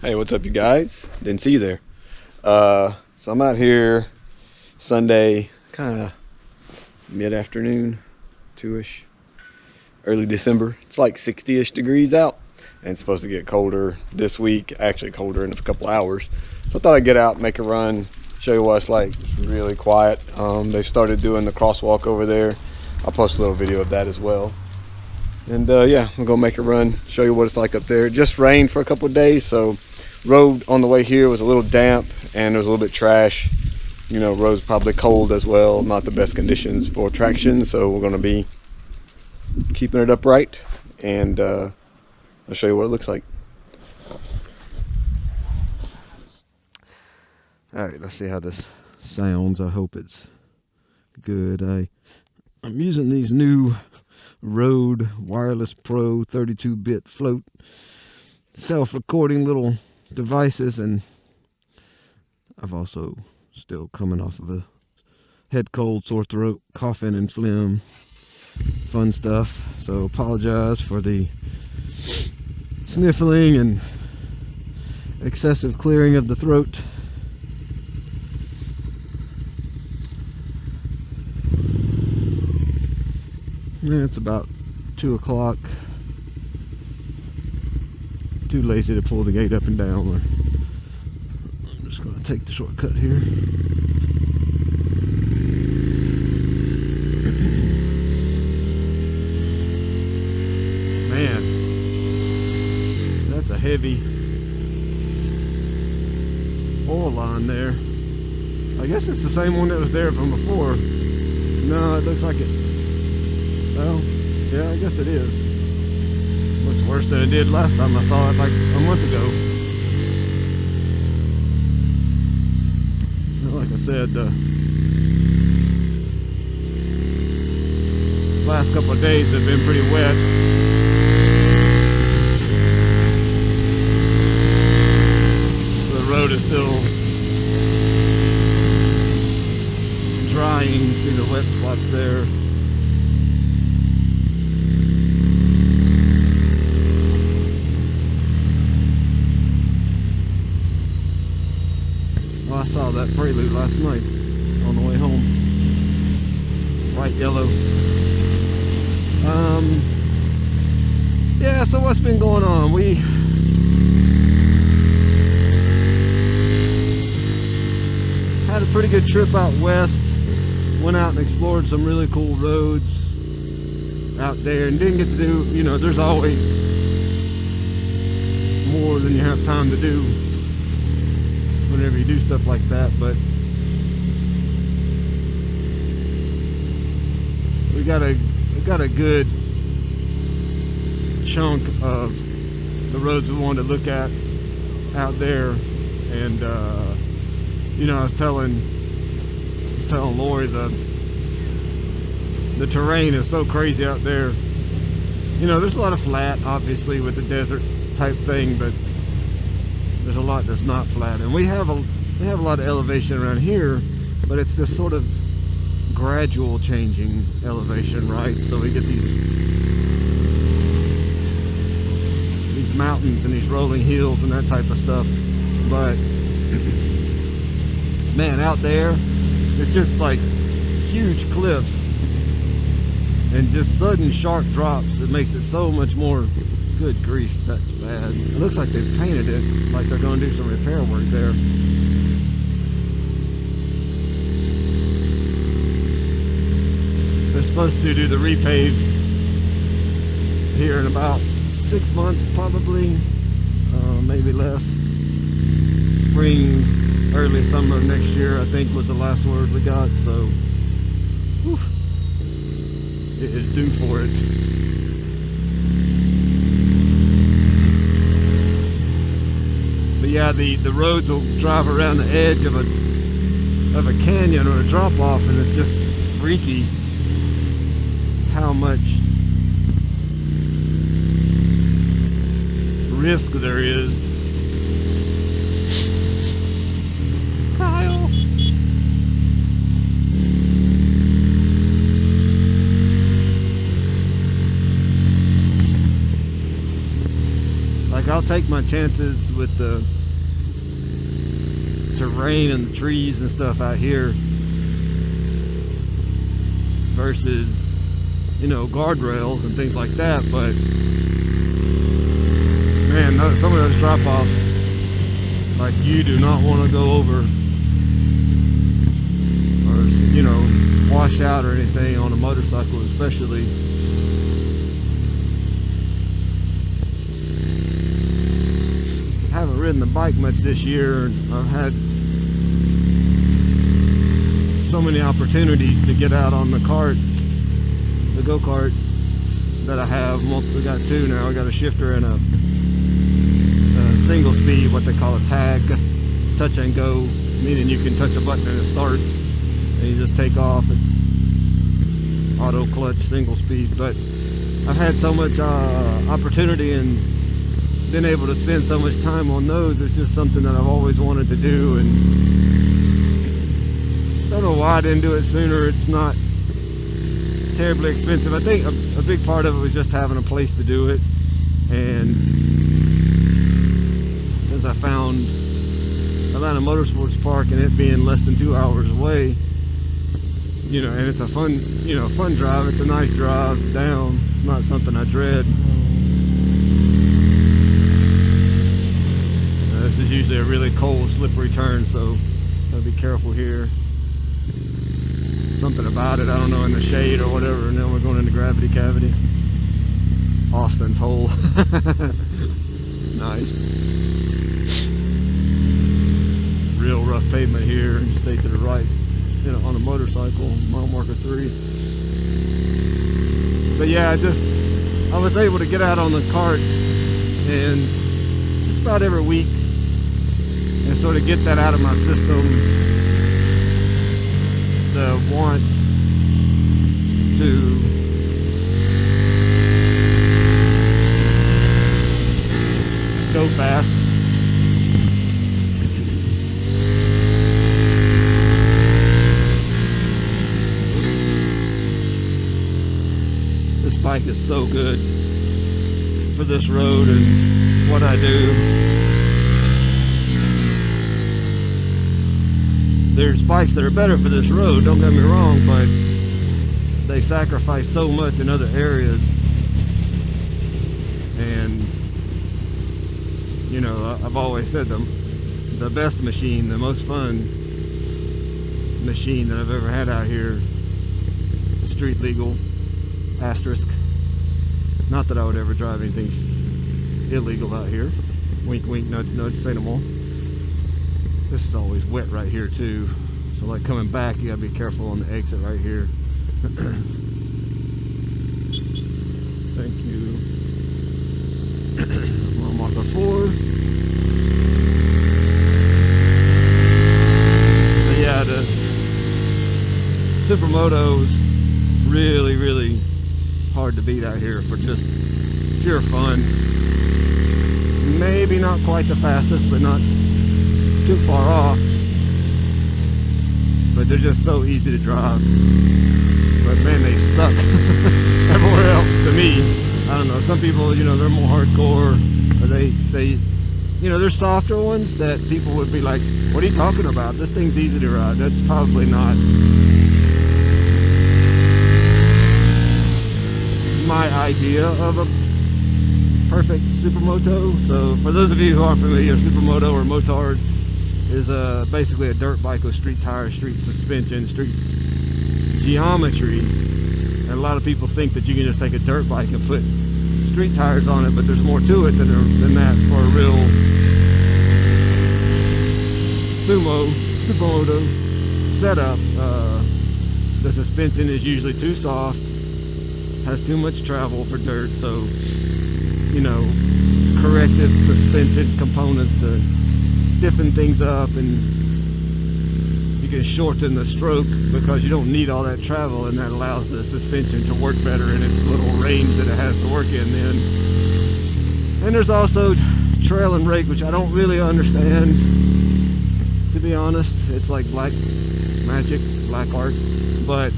Hey, what's up, you guys? Didn't see you there. So I'm out here Sunday, kind of mid-afternoon, 2-ish, early December. It's like 60-ish degrees out, and it's supposed to get colder this week, actually colder in a couple hours. So I thought I'd get out, make a run, show you what it's like. It's really quiet. They started doing the crosswalk over there. I'll post a little video of that as well. And yeah, I'm gonna make a run, show you what it's like up there. It just rained for a couple of days, so road on the way here was a little damp and there was a little bit trash. You know, road's probably cold as well, not the best conditions for traction, so we're gonna be keeping it upright, and I'll show you what it looks like. All right, let's see how this sounds. I hope it's good. I'm using these new Rode Wireless Pro 32-bit float self-recording little devices, and I've also still coming off of a head cold, sore throat, coughing and phlegm, fun stuff. So apologize for the sniffling and excessive clearing of the throat. Yeah, it's about 2 o'clock. Too lazy to pull the gate up and down. I'm just going to take the shortcut here. Man, that's a heavy oil line there. I guess it's the same one that was there from before. No, it looks like it. Well, yeah, I guess it is. Looks worse than it did last time I saw it, like a month ago. Like I said, the last couple of days have been pretty wet. The road is still drying. See the wet spots there. I saw that prelude last night on the way home. Bright yellow. Yeah, so what's been going on? We had a pretty good trip out west. Went out and explored some really cool roads out there, and didn't get to do, you know, there's always more than you have time to do whenever you do stuff like that, but we got a good chunk of the roads we wanted to look at out there. And you know, I was telling Lori, the terrain is so crazy out there. You know, there's a lot of flat, obviously, with the desert type thing, but there's a lot that's not flat, and we have a lot of elevation around here, but it's this sort of gradual changing elevation, right? So we get these mountains and these rolling hills and that type of stuff. But man, out there it's just like huge cliffs and just sudden sharp drops. It makes it so much more. Good grief, that's bad. It looks like they've painted it, like they're going to do some repair work there. They're supposed to do the repave here in about 6 months, probably, maybe less. Spring, early summer of next year, I think, was the last word we got. So, whew, it is due for it. Yeah, the roads will drive around the edge of a canyon or a drop off, and it's just freaky how much risk there is. Kyle. like I'll take my chances with the terrain and the trees and stuff out here versus, you know, guardrails and things like that. But man, some of those drop-offs, like, you do not want to go over or, you know, wash out or anything on a motorcycle, especially. I haven't ridden the bike much this year. I've had so many opportunities to get out on the cart, the go-kart that I have. We got two now. I got a shifter and a single speed, what they call a tag, touch and go, meaning you can touch a button and it starts and you just take off. It's auto clutch, single speed. But I've had so much opportunity and been able to spend so much time on those. It's just something that I've always wanted to do, and I don't know why I didn't do it sooner. It's not terribly expensive. I think a big part of it was just having a place to do it, and since I found Atlanta Motorsports Park and it being less than 2 hours away, you know, and it's a fun, you know, fun drive. It's a nice drive down. It's not something I dread. This is usually a really cold, slippery turn, so gotta be careful here. Something about it, I don't know, in the shade or whatever. And then we're going into gravity cavity. Austin's hole. Nice. Real rough pavement here. Stay to the right, you know, on a motorcycle. Mile marker 3. But yeah, I was able to get out on the carts and just about every week and sort of get that out of my system, the want to go fast. This bike is so good for this road and what I do. There's bikes that are better for this road, don't get me wrong, but they sacrifice so much in other areas. And, you know, I've always said the best machine, the most fun machine that I've ever had out here, street legal, asterisk. Not that I would ever drive anything illegal out here. Wink, wink, nudge, nudge, say no more. This is always wet right here too, so like coming back you gotta be careful on the exit right here. Thank you. Mile marker 4. But yeah, the Supermoto's really, really hard to beat out here for just pure fun. Maybe not quite the fastest, but not too far off, but they're just so easy to drive. But man, they suck everywhere else to me. I don't know, some people, you know, they're more hardcore, or they you know, there's softer ones that people would be like, what are you talking about, this thing's easy to ride. That's probably not my idea of a perfect supermoto. So for those of you who aren't familiar, supermoto or motards is basically a dirt bike with street tires, street suspension, street geometry. And a lot of people think that you can just take a dirt bike and put street tires on it, but there's more to it than that for a real supermoto setup. The suspension is usually too soft, has too much travel for dirt, so, you know, corrective suspension components to stiffen things up, and you can shorten the stroke because you don't need all that travel, and that allows the suspension to work better in its little range that it has to work in then. And there's also trail and rake, which I don't really understand, to be honest. It's like black magic, black art, but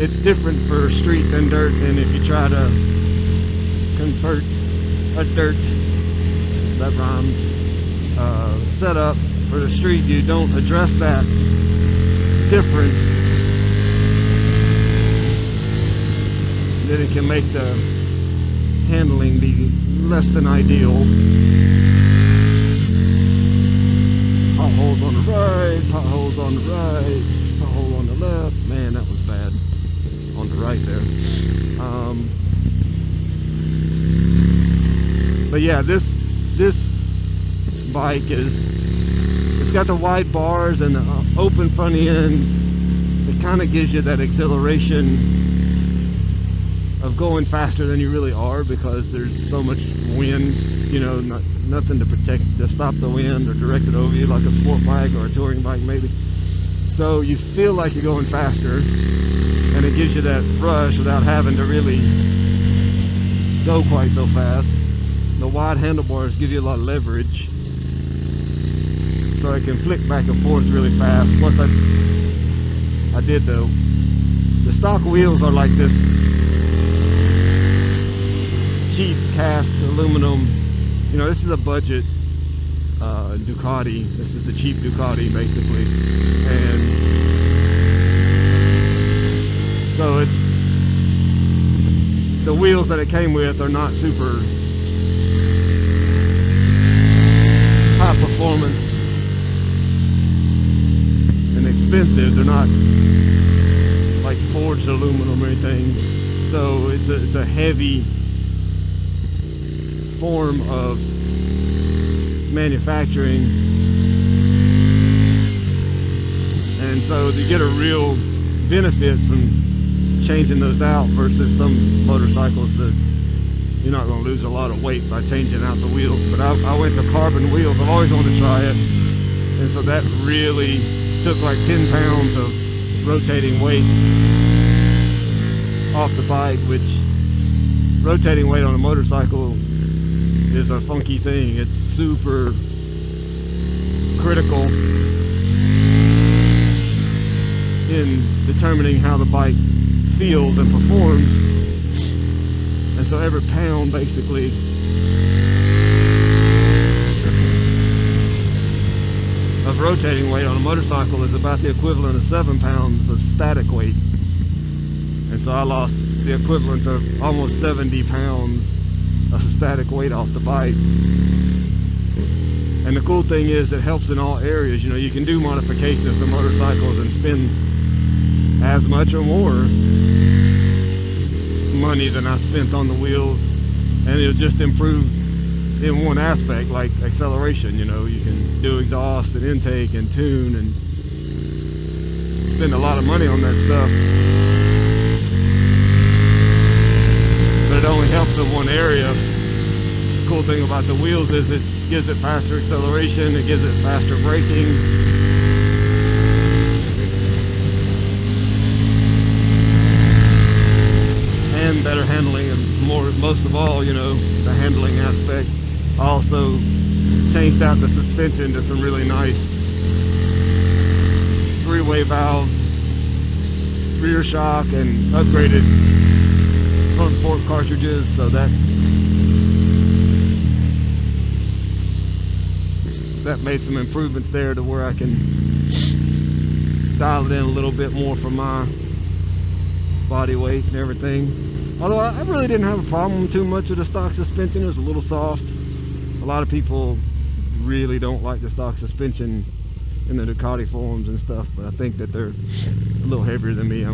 it's different for street than dirt. And if you try to convert dirt, that rhymes, setup for the street, you don't address that difference, then it can make the handling be less than ideal. Potholes on the right, potholes on the right, pothole on the left. Man, that was bad on the right there. But yeah, this bike it's got the wide bars and the open front ends. It kind of gives you that exhilaration of going faster than you really are, because there's so much wind, you know, nothing to stop the wind or direct it over you like a sport bike or a touring bike maybe. So you feel like you're going faster, and it gives you that rush without having to really go quite so fast. The wide handlebars give you a lot of leverage, so it can flick back and forth really fast. Plus I did the stock wheels are like this cheap cast aluminum. You know, this is a budget Ducati. This is the cheap Ducati basically, and so it's the wheels that it came with are not super high performance and expensive. They're not like forged aluminum or anything, so it's a heavy form of manufacturing, and so you get a real benefit from changing those out versus some motorcycles that you're not going to lose a lot of weight by changing out the wheels. But I went to carbon wheels. I've always wanted to try it, and so that really took like 10 pounds of rotating weight off the bike, which rotating weight on a motorcycle is a funky thing. It's super critical in determining how the bike feels and performs, and so every pound basically of rotating weight on a motorcycle is about the equivalent of 7 pounds of static weight. And so I lost the equivalent of almost 70 pounds of static weight off the bike. And the cool thing is it helps in all areas. You know, you can do modifications to motorcycles and spend as much or more money than I spent on the wheels, and it'll just improve in one aspect, like acceleration. You know, you can do exhaust and intake and tune and spend a lot of money on that stuff, but it only helps in one area. The cool thing about the wheels is it gives it faster acceleration, it gives it faster braking, and better handling, and most of all, you know, the handling aspect. I also changed out the suspension to some really nice 3-way valved rear shock and upgraded front fork cartridges, so that made some improvements there to where I can dial it in a little bit more for my body weight and everything. Although I really didn't have a problem too much with the stock suspension. It was a little soft. A lot of people really don't like the stock suspension in the Ducati forums and stuff, but I think that they're a little heavier than me.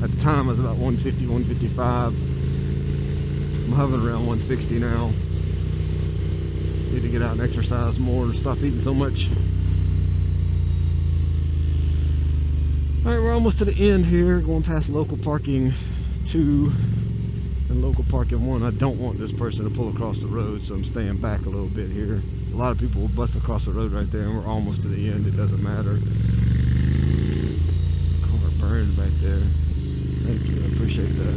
At the time I was about 150, 155. I'm hovering around 160 now. Need to get out and exercise more and stop eating so much. Alright, we're almost to the end here, going past local parking 2 and local parking 1. I don't want this person to pull across the road, so I'm staying back a little bit here. A lot of people will bust across the road right there, and we're almost to the end. It doesn't matter. Car burned back there. Thank you, I appreciate that.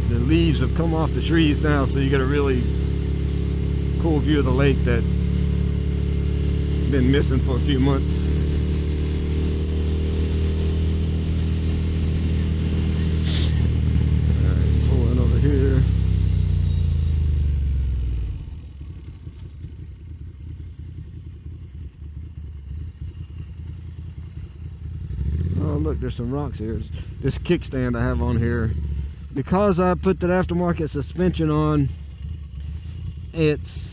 The leaves have come off the trees now, so you get a really cool view of the lake that been missing for a few months. there's some rocks here. It's this kickstand I have on here, because I put that aftermarket suspension on, it's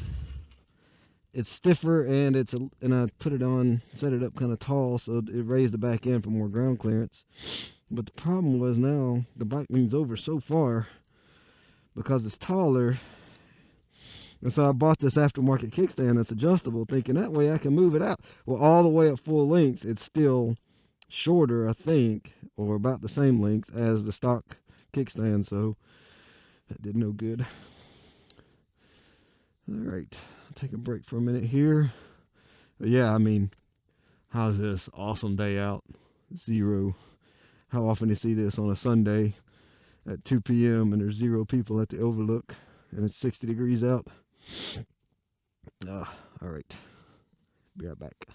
stiffer, and and I put it on, set it up kind of tall, so it raised the back end for more ground clearance. But the problem was, now the bike leans over so far because it's taller, and so I bought this aftermarket kickstand that's adjustable, thinking that way I can move it out. Well, all the way at full length, it's still shorter, I think, or about the same length as the stock kickstand, so that did no good. All right, I'll take a break for a minute here. But yeah, I mean, how's this? Awesome day out. Zero. How often you see this on a Sunday at 2 p.m. and there's 0 people at the overlook and it's 60 degrees out? All right, be right back.